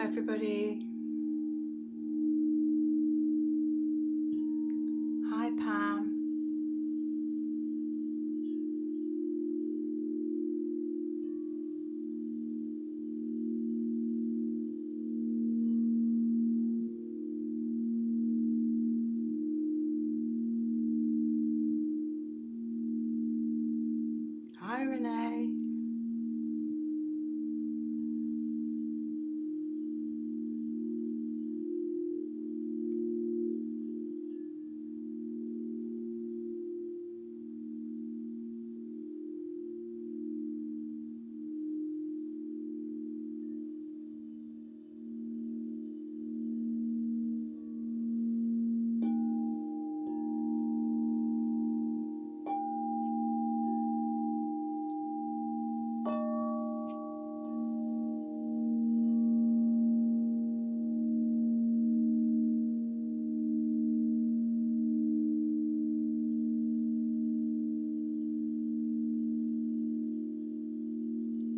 everybody. Hi Pam. Hi Renee.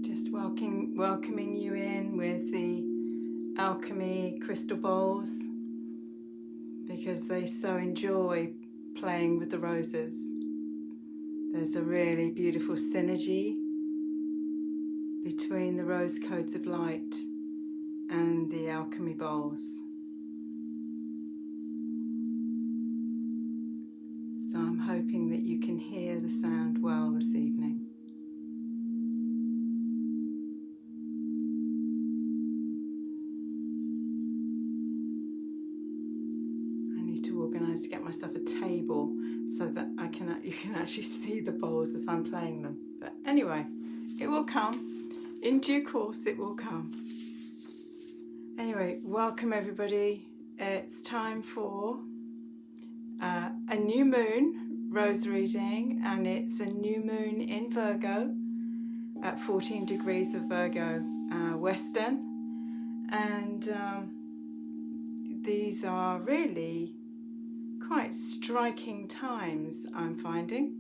Just welcoming you in with the alchemy crystal bowls, because they so enjoy playing with the roses. There's a really beautiful synergy between the rose codes of light and the alchemy bowls. So I'm hoping that you can hear the sound well this evening. To get myself a table so that you can actually see the bowls as I'm playing them. But anyway, it will come. In due course it will come. Anyway, welcome everybody. It's time for a new moon rose reading, and it's a new moon in Virgo at 14 degrees of Virgo Western, and these are really quite striking times, I'm finding.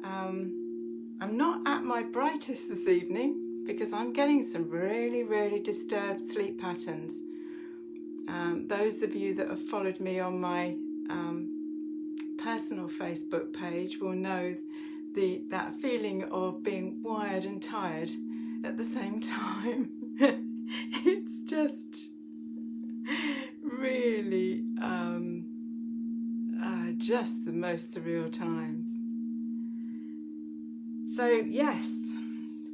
I'm not at my brightest this evening because I'm getting some really disturbed sleep patterns. Those of you that have followed me on my personal Facebook page will know that feeling of being wired and tired at the same time. It's just really just the most surreal times. So yes,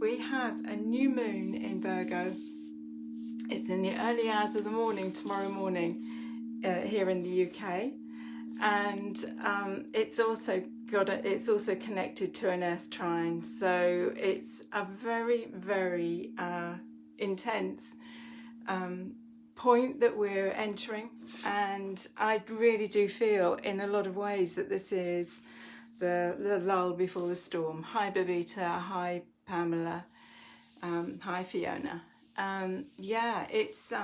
we have a new moon in Virgo. It's in the early hours of the morning tomorrow morning here in the UK, and it's also connected to an earth trine, so it's a very intense point that we're entering, and I really do feel in a lot of ways that this is the lull before the storm. Hi Babita, hi Pamela, hi Fiona. Yeah, it's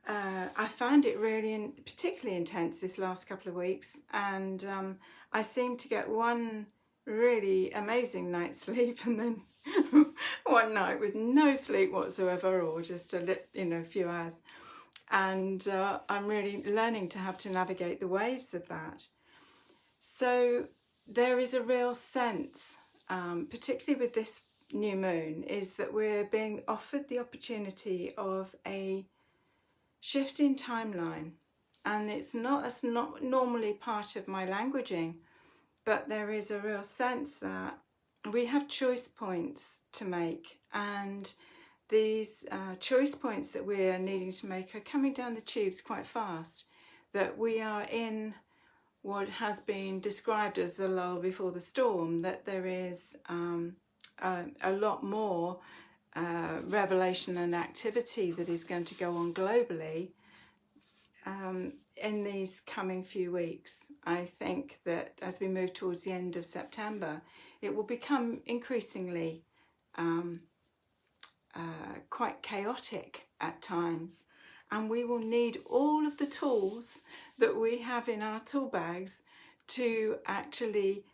I found it really particularly intense this last couple of weeks, and I seem to get one really amazing night's sleep and then one night with no sleep whatsoever, or just a few hours, and I'm really learning to have to navigate the waves of that. So there is a real sense, particularly with this new moon, is that we're being offered the opportunity of a shift in timeline, and that's not normally part of my languaging, but there is a real sense that we have choice points to make, and these choice points that we are needing to make are coming down the tubes quite fast. That we are in what has been described as the lull before the storm, that there is a lot more revelation and activity that is going to go on globally in these coming few weeks. I think that as we move towards the end of September, it will become increasingly quite chaotic at times, and we will need all of the tools that we have in our tool bags to actually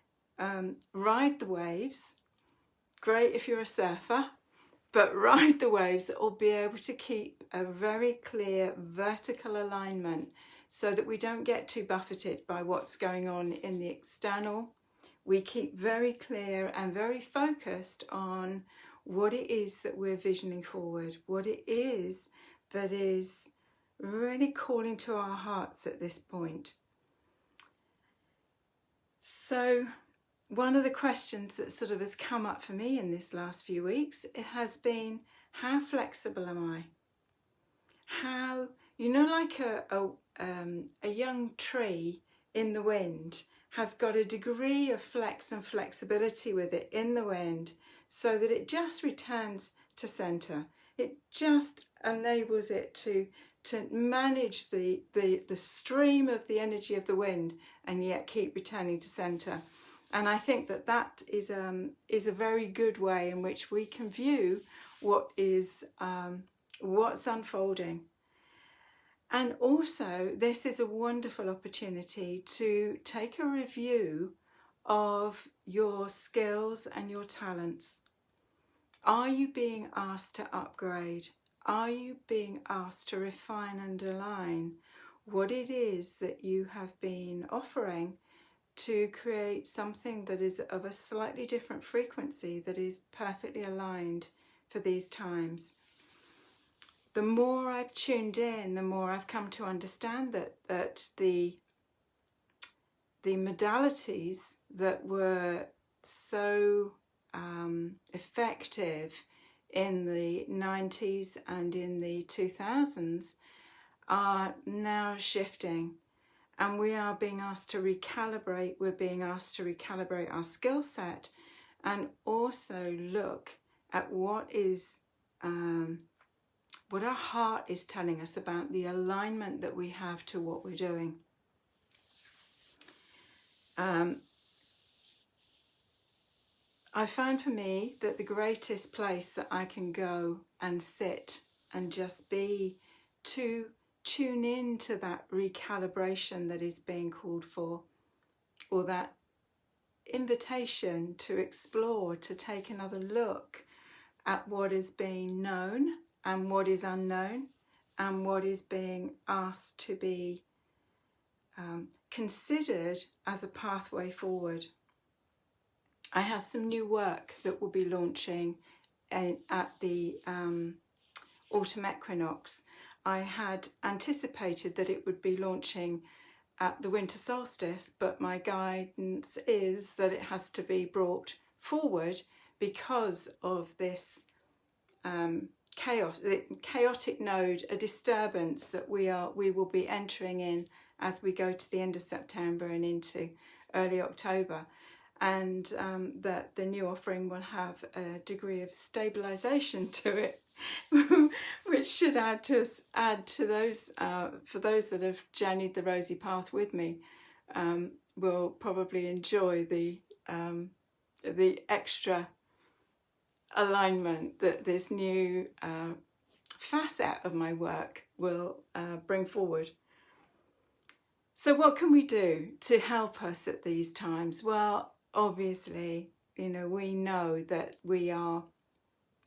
ride the waves. Great if you're a surfer, but ride the waves, or be able to keep a very clear vertical alignment so that we don't get too buffeted by what's going on in the external. We keep very clear and very focused on what it is that we're visioning forward, what it is that is really calling to our hearts at this point. So one of the questions that sort of has come up for me in this last few weeks, it has been, how flexible am I? How, you know, like a young tree in the wind has got a degree of flex and flexibility with it in the wind, so that it just returns to center. It just enables it to manage the stream of the energy of the wind and yet keep returning to center. And I think that is a very good way in which we can view what is what's unfolding. And also, this is a wonderful opportunity to take a review of your skills and your talents. Are you being asked to upgrade? Are you being asked to refine and align what it is that you have been offering to create something that is of a slightly different frequency, that is perfectly aligned for these times? The more I've tuned in, the more I've come to understand that the modalities that were so effective in the 90s and in the 2000s are now shifting, and we are being asked to recalibrate. We're being asked to recalibrate our skill set and also look at what our heart is telling us about the alignment that we have to what we're doing. I found for me that the greatest place that I can go and sit and just be, to tune in to that recalibration that is being called for, or that invitation to explore, to take another look at what is being known and what is unknown, and what is being asked to be considered as a pathway forward. I have some new work that will be launching at the autumn equinox. I had anticipated that it would be launching at the winter solstice, but my guidance is that it has to be brought forward because of this chaotic node, a disturbance that we will be entering in as we go to the end of September and into early October, and that the new offering will have a degree of stabilization to it, which should add to those for those that have journeyed the rosy path with me, will probably enjoy the extra alignment that this new facet of my work will bring forward. So what can we do to help us at these times? Well, obviously, we know that we are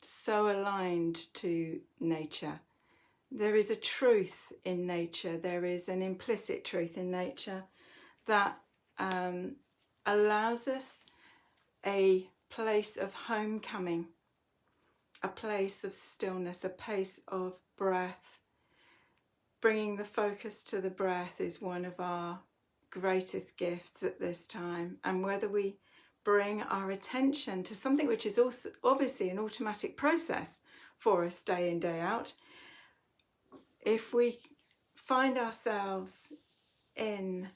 so aligned to nature. There is a truth in nature. There is an implicit truth in nature that allows us a place of homecoming, a place of stillness, a place of breath. Bringing the focus to the breath is one of our greatest gifts at this time. And whether we bring our attention to something which is also obviously an automatic process for us day in, day out, if we find ourselves in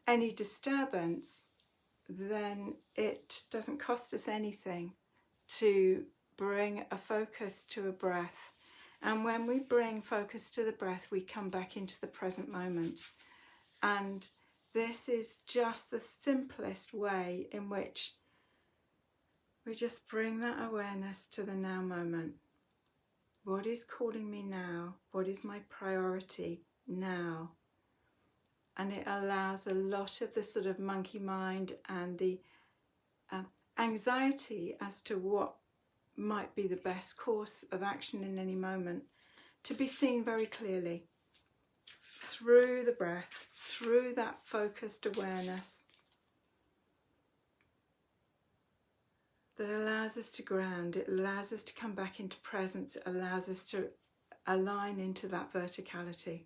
any disturbance, then it doesn't cost us anything to bring a focus to a breath. And when we bring focus to the breath, we come back into the present moment. And this is just the simplest way in which we just bring that awareness to the now moment. What is calling me now? What is my priority now? And it allows a lot of the sort of monkey mind and the anxiety as to what might be the best course of action in any moment, to be seen very clearly through the breath, through that focused awareness that allows us to ground, it allows us to come back into presence, it allows us to align into that verticality.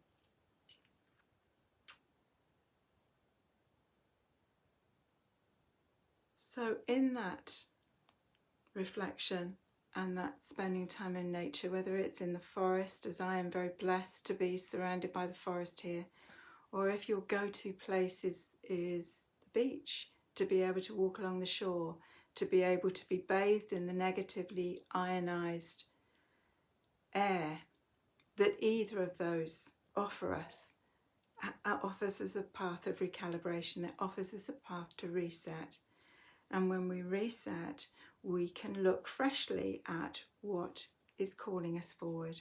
So in that reflection and that spending time in nature, whether it's in the forest, as I am very blessed to be surrounded by the forest here, or if your go-to place is the beach, to be able to walk along the shore, to be able to be bathed in the negatively ionized air that either of those offer us. It offers us a path of recalibration, it offers us a path to reset. And when we reset, we can look freshly at what is calling us forward.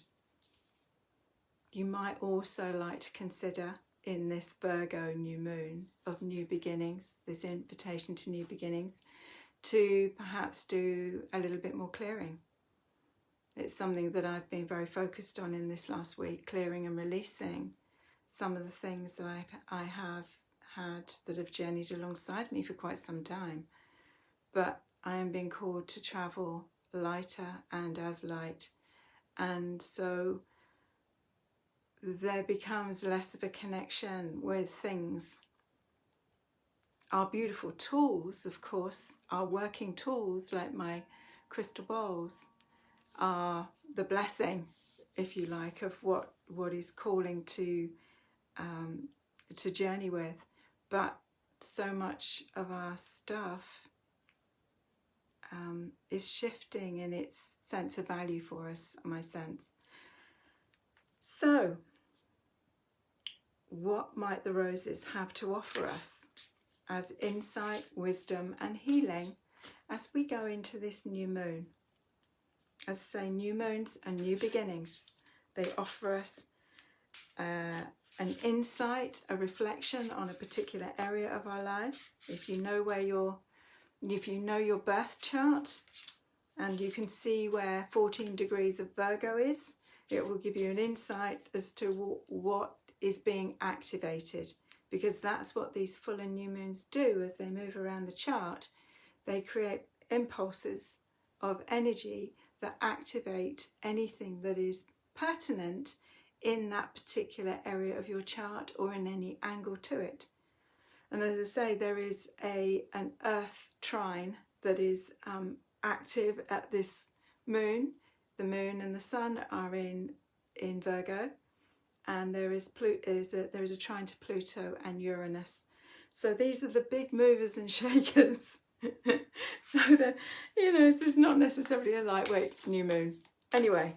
You might also like to consider in this Virgo new moon of new beginnings, this invitation to new beginnings, to perhaps do a little bit more clearing. It's something that I've been very focused on in this last week, clearing and releasing some of the things that I have had that have journeyed alongside me for quite some time. But I am being called to travel lighter and as light. And so there becomes less of a connection with things. Our beautiful tools, of course, our working tools like my crystal bowls are the blessing, if you like, of what is calling to journey with. But so much of our stuff is shifting in its sense of value for us, my sense. So, what might the roses have to offer us as insight, wisdom and healing as we go into this new moon? As I say, new moons and new beginnings. They offer us an insight, a reflection on a particular area of our lives. If you know your birth chart and you can see where 14 degrees of Virgo is, it will give you an insight as to what is being activated, because that's what these full and new moons do as they move around the chart. They create impulses of energy that activate anything that is pertinent in that particular area of your chart or in any angle to it. And as I say, there is an Earth trine that is active at this moon. The moon and the sun are in Virgo, and there is a trine to Pluto and Uranus. So these are the big movers and shakers. So that, this is not necessarily a lightweight new moon. Anyway,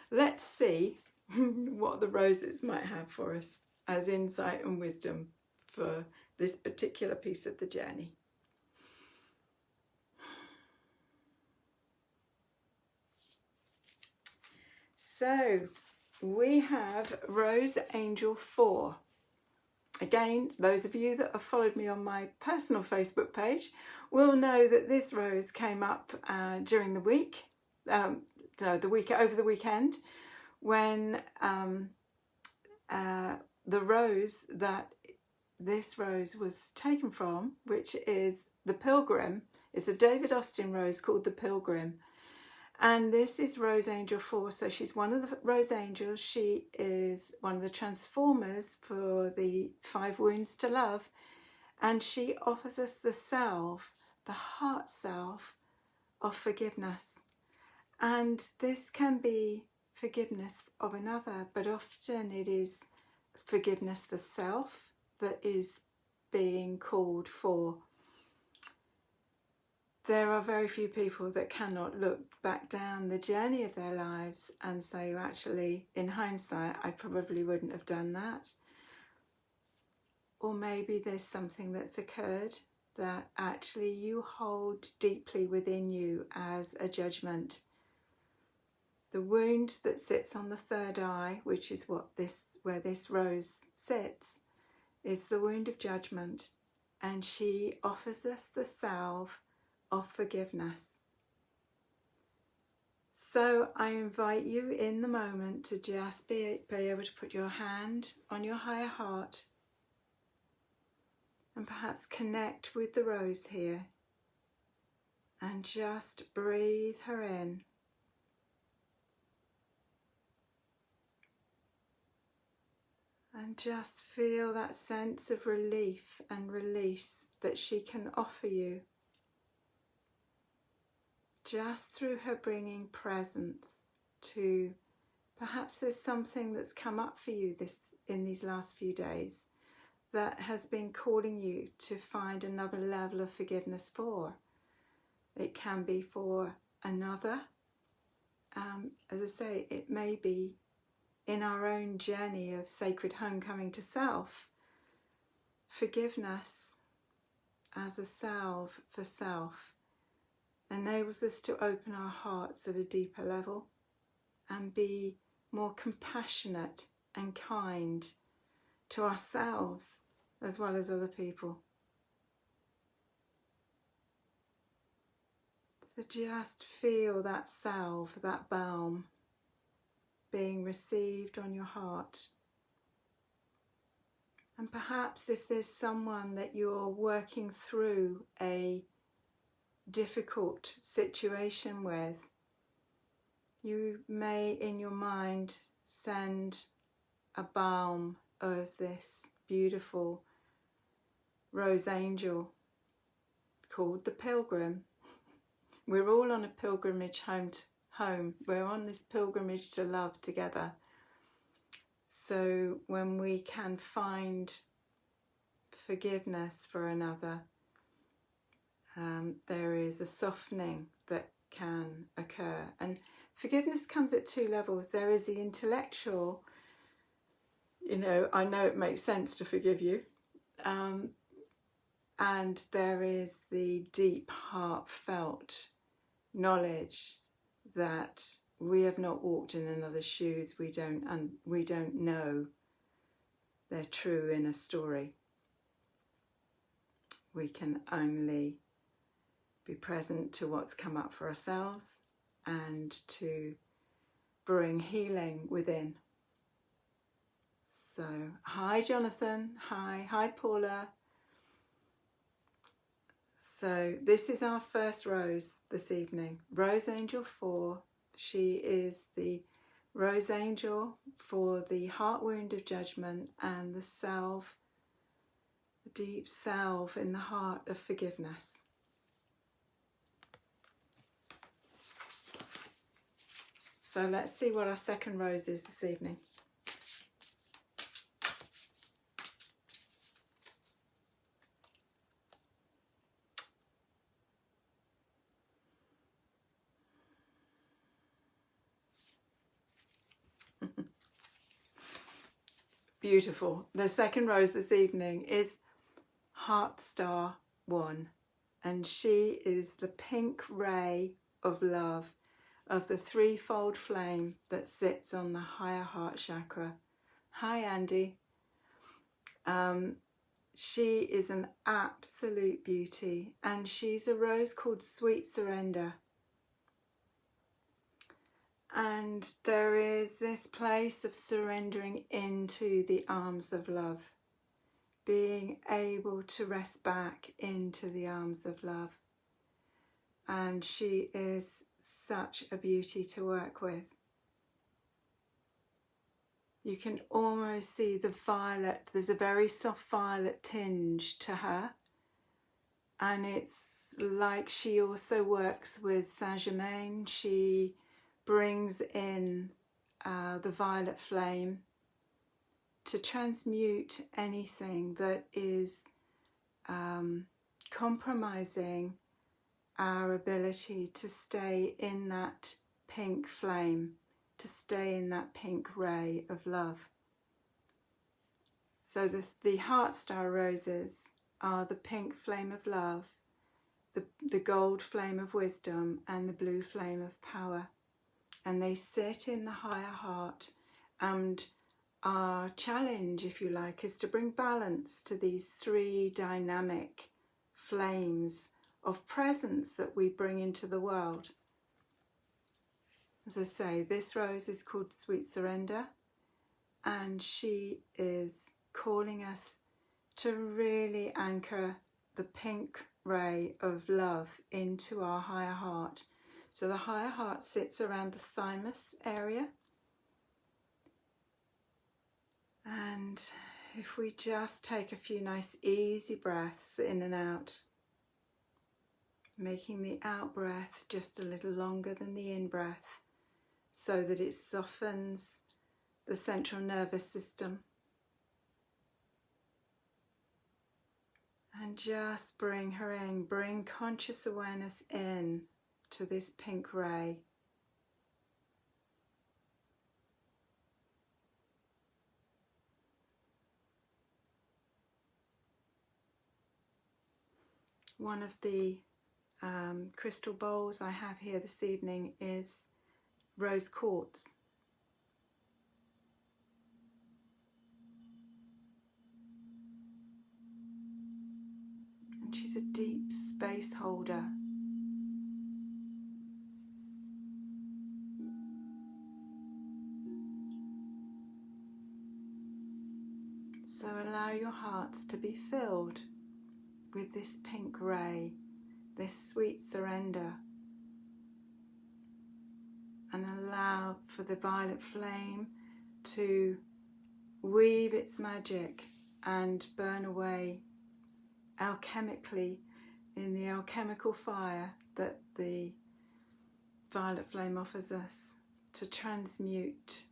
let's see what the roses might have for us as insight and wisdom for this particular piece of the journey. So we have Rose Angel 4. Again, those of you that have followed me on my personal Facebook page will know that this rose came up during the week, over the weekend, when the rose that this rose was taken from, which is the Pilgrim. It's a David Austin rose called the Pilgrim. And this is Rose Angel 4. So she's one of the Rose Angels. She is one of the transformers for the 5 wounds to love. And she offers us the salve, the heart salve of forgiveness. And this can be forgiveness of another, but often it is forgiveness for self that is being called for. There are very few people that cannot look back down the journey of their lives and say, actually, in hindsight, I probably wouldn't have done that. Or maybe there's something that's occurred that actually you hold deeply within you as a judgment. The wound that sits on the third eye, which is where this rose sits, is the wound of judgment. And she offers us the salve of forgiveness. So I invite you in the moment to just be able to put your hand on your higher heart and perhaps connect with the rose here and just breathe her in. And just feel that sense of relief and release that she can offer you just through her bringing presence to, perhaps there's something that's come up for you in these last few days that has been calling you to find another level of forgiveness for. It can be for another. As I say, it may be in our own journey of sacred homecoming to self. Forgiveness as a salve for self enables us to open our hearts at a deeper level and be more compassionate and kind to ourselves as well as other people. So just feel that salve, that balm being received on your heart. And perhaps if there's someone that you're working through a difficult situation with, you may in your mind send a balm of this beautiful rose angel called the Pilgrim. We're all on a pilgrimage home. We're on this pilgrimage to love together. So when we can find forgiveness for another, there is a softening that can occur. And forgiveness comes at two levels. There is the intellectual, I know it makes sense to forgive you. And there is the deep, heartfelt knowledge that we have not walked in another's shoes. We don't know their true inner story. We can only be present to what's come up for ourselves and to bring healing within. So, hi Jonathan, hi Paula. So this is our first rose this evening, Rose Angel 4. She is the Rose Angel for the heart wound of judgment and the salve, the deep salve in the heart of forgiveness. So let's see what our second rose is this evening. Beautiful. The second rose this evening is Heart Star 1, and she is the pink ray of love, of the threefold flame that sits on the higher heart chakra. Hi Andy. She is an absolute beauty, and she's a rose called Sweet Surrender. And there is this place of surrendering into the arms of love, being able to rest back into the arms of love. And she is such a beauty to work with. You can almost see the violet, there's a very soft violet tinge to her. And it's like she also works with Saint-Germain. She brings in the violet flame to transmute anything that is compromising our ability to stay in that pink flame, to stay in that pink ray of love. So the heart star roses are the pink flame of love, the gold flame of wisdom, and the blue flame of power. And they sit in the higher heart, and our challenge, if you like, is to bring balance to these three dynamic flames of presence that we bring into the world. As I say, this rose is called Sweet Surrender, and she is calling us to really anchor the pink ray of love into our higher heart. So the higher heart sits around the thymus area. And if we just take a few nice easy breaths in and out, making the out breath just a little longer than the in breath, so that it softens the central nervous system. And just bring her in, bring conscious awareness in to this pink ray. One of the crystal bowls I have here this evening is rose quartz. And she's a deep space holder. So allow your hearts to be filled with this pink ray, this sweet surrender, and allow for the violet flame to weave its magic and burn away alchemically in the alchemical fire that the violet flame offers us, to transmute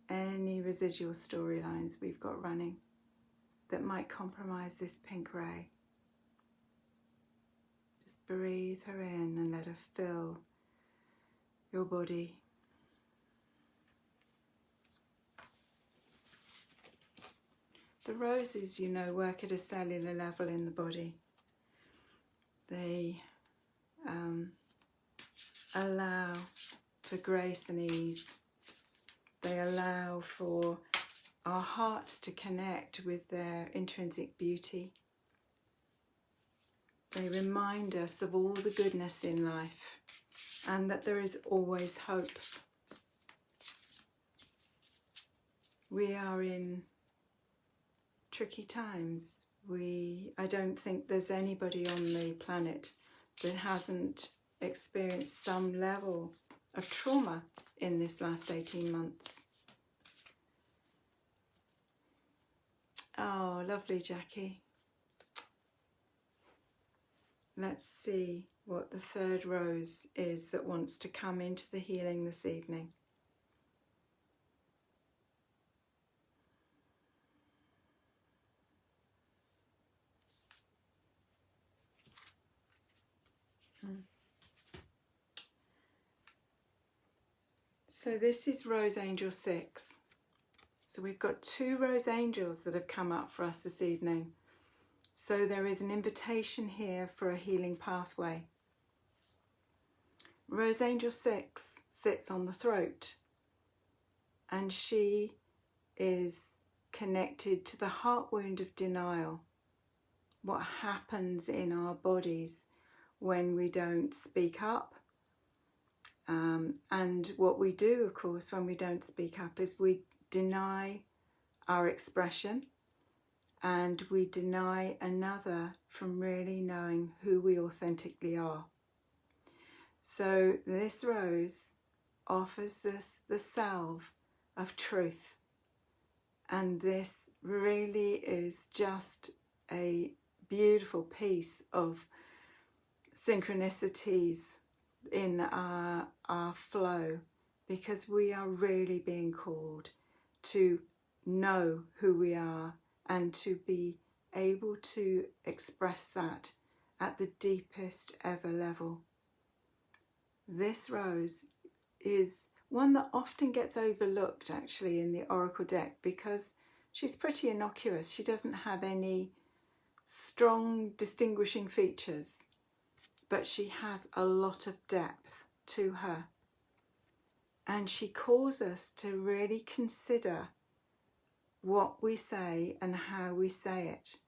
any residual storylines we've got running that might compromise this pink ray. Just breathe her in and let her fill your body. The roses, you know, work at a cellular level in the body. They allow for grace and ease. They allow for our hearts to connect with their intrinsic beauty. They remind us of all the goodness in life and that there is always hope. We are in tricky times. I don't think there's anybody on the planet that hasn't experienced some level of trauma in this last 18 months. Oh, lovely, Jackie. Let's see what the third rose is that wants to come into the healing this evening. So this is Rose Angel 6. So we've got 2 rose angels that have come up for us this evening. So there is an invitation here for a healing pathway. Rose Angel 6 sits on the throat, and she is connected to the heart wound of denial. What happens in our bodies when we don't speak up. And what we do, of course, when we don't speak up is we deny our expression, and we deny another from really knowing who we authentically are. So this rose offers us the salve of truth, and this really is just a beautiful piece of synchronicities in our flow, because we are really being called to know who we are and to be able to express that at the deepest ever level. This rose is one that often gets overlooked actually in the Oracle deck because she's pretty innocuous. She doesn't have any strong distinguishing features, but she has a lot of depth to her. And she calls us to really consider what we say and how we say it,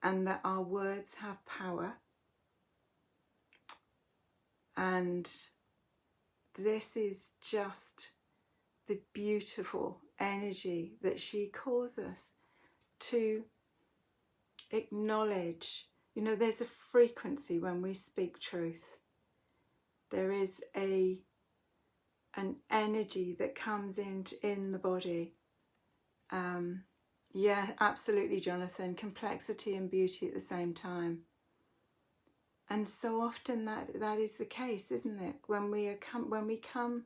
and that our words have power, and this is just the beautiful energy that she calls us to acknowledge. You know, there's a frequency when we speak truth. There is an energy that comes in the body. Yeah, absolutely, Jonathan. Complexity and beauty at the same time. And so often that is the case, isn't it? When we come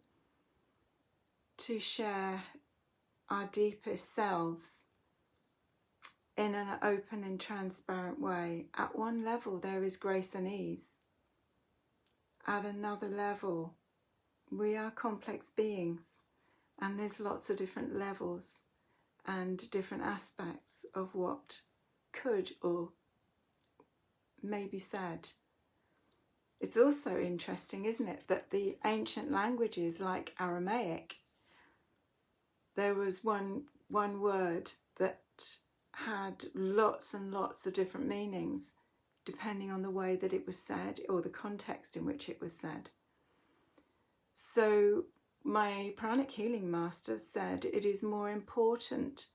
to share our deepest selves in an open and transparent way, at one level there is grace and ease. At another level, we are complex beings, and there's lots of different levels and different aspects of what could or may be said. It's also interesting, isn't it, that the ancient languages like Aramaic, there was one word that had lots and lots of different meanings depending on the way that it was said or the context in which it was said. So my pranic healing master said it is more important,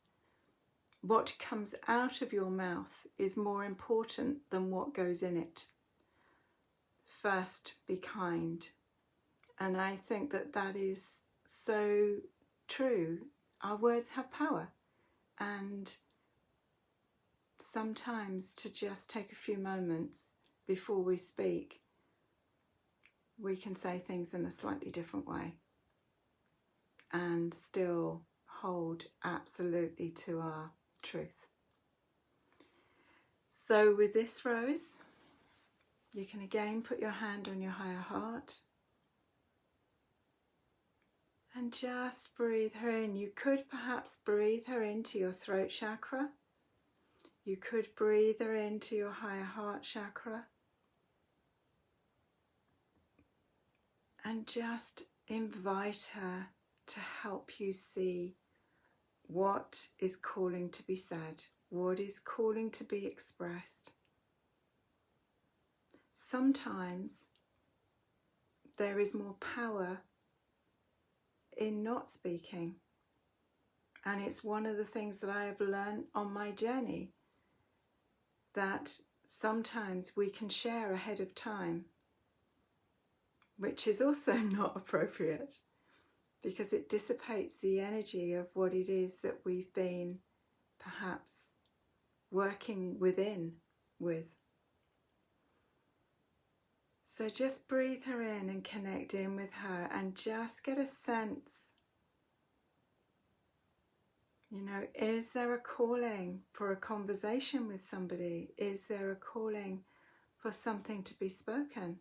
what comes out of your mouth is more important than what goes in it. First, be kind. And I think that is so true. Our words have power, and sometimes to just take a few moments before we speak, we can say things in a slightly different way and still hold absolutely to our truth. So with this, Rose, you can again put your hand on your higher heart and just breathe her in. You could perhaps breathe her into your throat chakra. You could breathe her into your higher heart chakra. And just invite her to help you see what is calling to be said, what is calling to be expressed. Sometimes there is more power in not speaking, and it's one of the things that I have learned on my journey, that sometimes we can share ahead of time, which is also not appropriate because it dissipates the energy of what it is that we've been perhaps working with. So just breathe her in and connect in with her and just get a sense, you know, is there a calling for a conversation with somebody? Is there a calling for something to be spoken?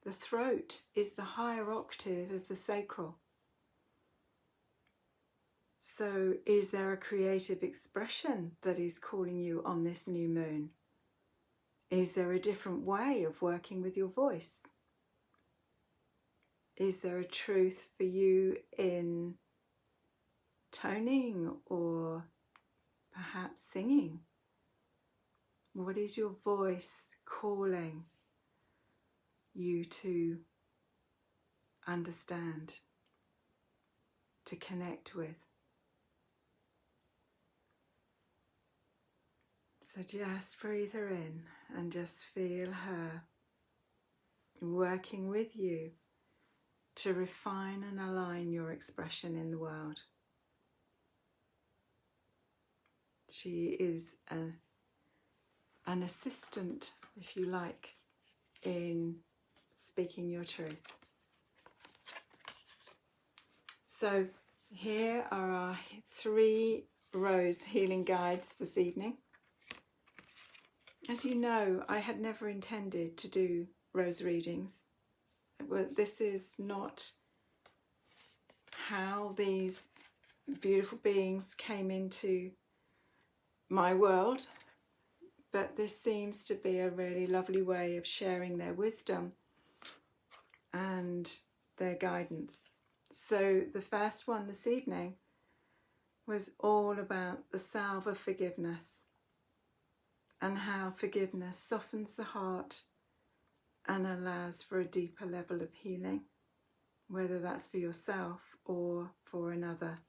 The throat is the higher octave of the sacral. So is there a creative expression that is calling you on this new moon? Is there a different way of working with your voice? Is there a truth for you in toning or perhaps singing? What is your voice calling you to understand, to connect with? So just breathe her in and just feel her working with you to refine and align your expression in the world. She is an assistant, if you like, in speaking your truth. So here are our 3 Rose healing guides this evening. As you know, I had never intended to do Rose readings. This is not how these beautiful beings came into my world, but this seems to be a really lovely way of sharing their wisdom and their guidance. So the first one this evening was all about the salve of forgiveness and how forgiveness softens the heart and allows for a deeper level of healing, whether that's for yourself or for another.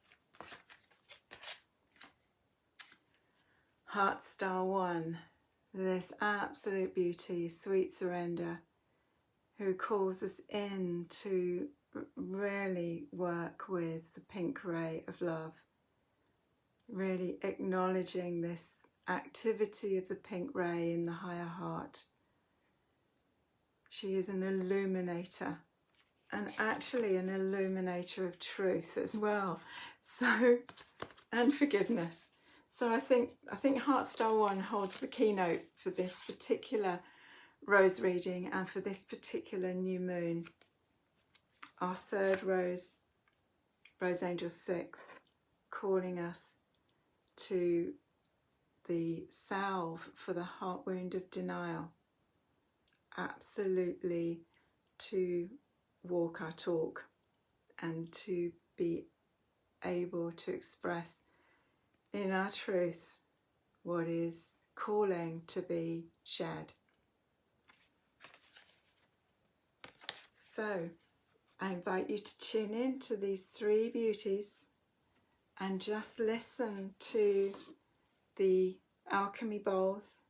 Heart Star 1, this absolute beauty, sweet surrender, who calls us in to really work with the pink ray of love, really acknowledging this activity of the pink ray in the higher heart. She is an illuminator, and actually an illuminator of truth as well. So, and forgiveness. So I think Heart Star 1 holds the keynote for this particular rose reading and for this particular new moon. Our third rose, Rose Angel 6, calling us to the salve for the heart wound of denial. Absolutely to walk our talk and to be able to express in our truth what is calling to be shared. So I invite you to tune in to these three beauties and just listen to the alchemy bowls.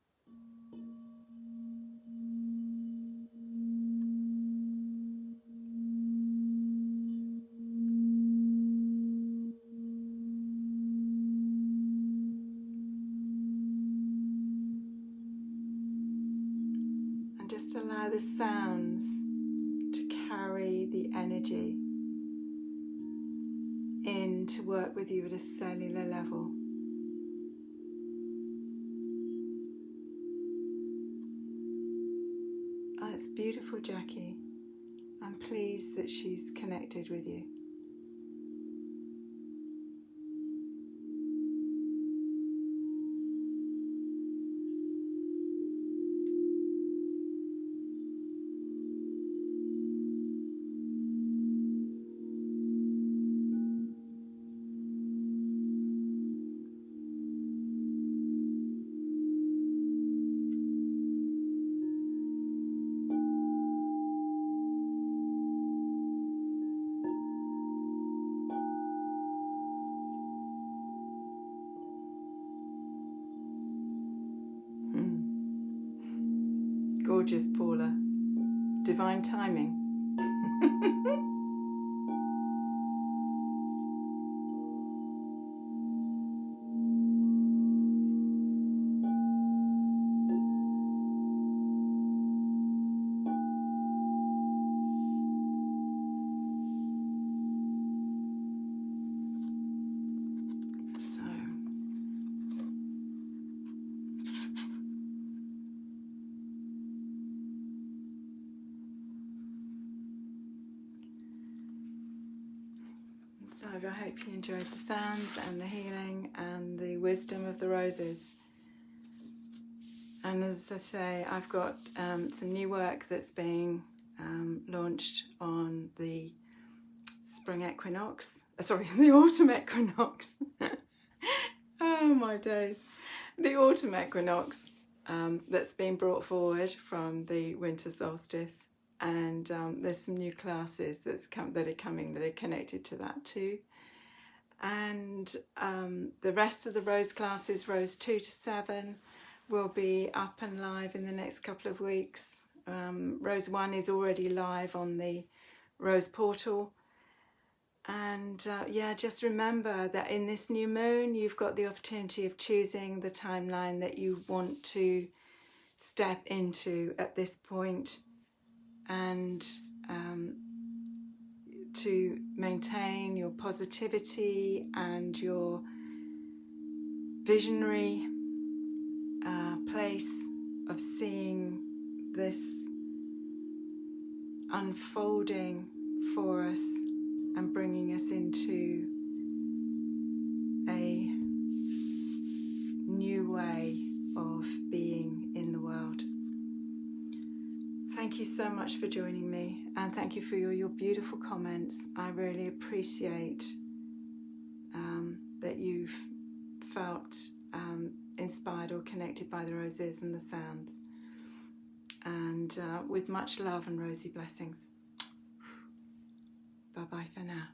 And just allow the sounds to carry the energy in to work with you at a cellular level. Oh, it's beautiful, Jackie. I'm pleased that she's connected with you. Gorgeous, Paula. Divine timing. So I hope you enjoyed the sounds and the healing and the wisdom of the roses. And as I say, I've got some new work that's being launched on the spring equinox, the autumn equinox. Oh my days. The autumn equinox that's been brought forward from the winter solstice. And there's some new classes that are coming that are connected to that too. And the rest of the Rose classes, Rose 2 to 7, will be up and live in the next couple of weeks. Rose 1 is already live on the Rose portal. And yeah, just remember that in this new moon, you've got the opportunity of choosing the timeline that you want to step into at this point, and to maintain your positivity and your visionary place of seeing this unfolding for us and bringing us into a new way of being in the world. Thank you so much for joining me, and thank you for your beautiful comments. I really appreciate that you've felt inspired or connected by the roses and the sounds. and with much love and rosy blessings. Bye bye for now.